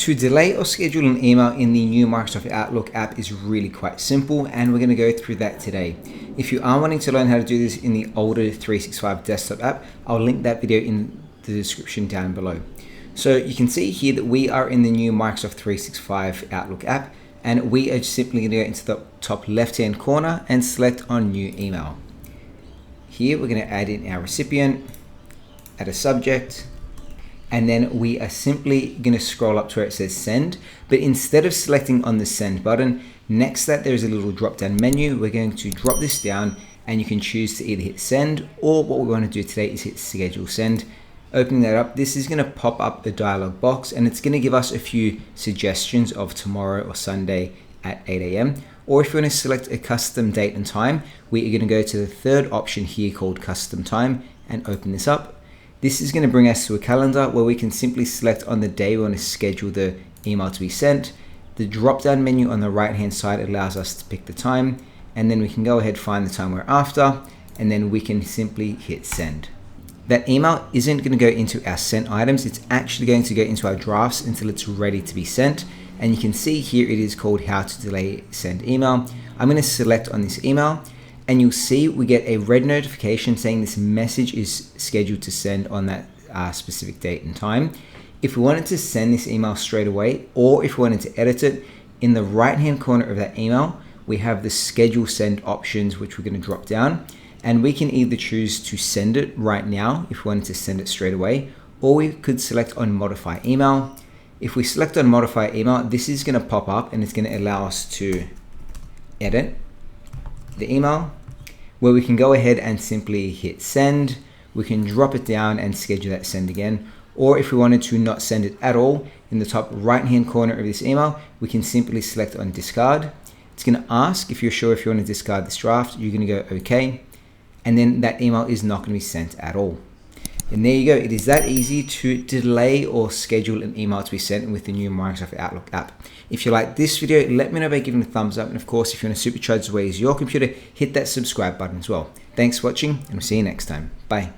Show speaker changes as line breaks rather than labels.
To delay or schedule an email in the new Microsoft Outlook app is really quite simple, and we're going to go through that today. If you are wanting to learn how to do this in the older 365 desktop app, I'll link that video in the description down below. So you can see here that we are in the new Microsoft 365 Outlook app, and we are simply going to go into the top left-hand corner and select on New Email. Here we're going to add in our recipient, add a subject, and then we are simply going to scroll up to where it says send, but instead of selecting on the send button, next to that there's a little drop down menu. We're going to drop this down and you can choose to either hit send, or what we want to do today is hit schedule send. Opening that up, this is going to pop up a dialog box and it's going to give us a few suggestions of tomorrow or Sunday at 8 a.m. Or if you want to select a custom date and time, we are going to go to the third option here called custom time and open this up. This is going to bring us to a calendar where we can simply select on the day we want to schedule the email to be sent. The drop down menu on the right hand side allows us to pick the time, and then we can go ahead, find the time we're after, and then we can simply hit send. That email isn't going to go into our sent items, it's actually going to go into our drafts until it's ready to be sent. And you can see here it is called how to delay send email. I'm going to select on this email, and you'll see we get a red notification saying this message is scheduled to send on that specific date and time. If we wanted to send this email straight away, or if we wanted to edit it, in the right hand corner of that email, we have the schedule send options, which we're going to drop down. And we can either choose to send it right now if we wanted to send it straight away, or we could select on modify email. If we select on modify email, this is going to pop up and it's going to allow us to edit the email, where we can go ahead and simply hit send. We can drop it down and schedule that send again. Or if we wanted to not send it at all, in the top right hand corner of this email, we can simply select on discard. It's going to ask if you're sure if you want to discard this draft. You're going to go okay, and then that email is not going to be sent at all. And there you go. It is that easy to delay or schedule an email to be sent with the new Microsoft Outlook app. If you like this video, let me know by giving it a thumbs up. And of course, if you want to supercharge the way use your computer, hit that subscribe button as well. Thanks for watching, and we'll see you next time. Bye.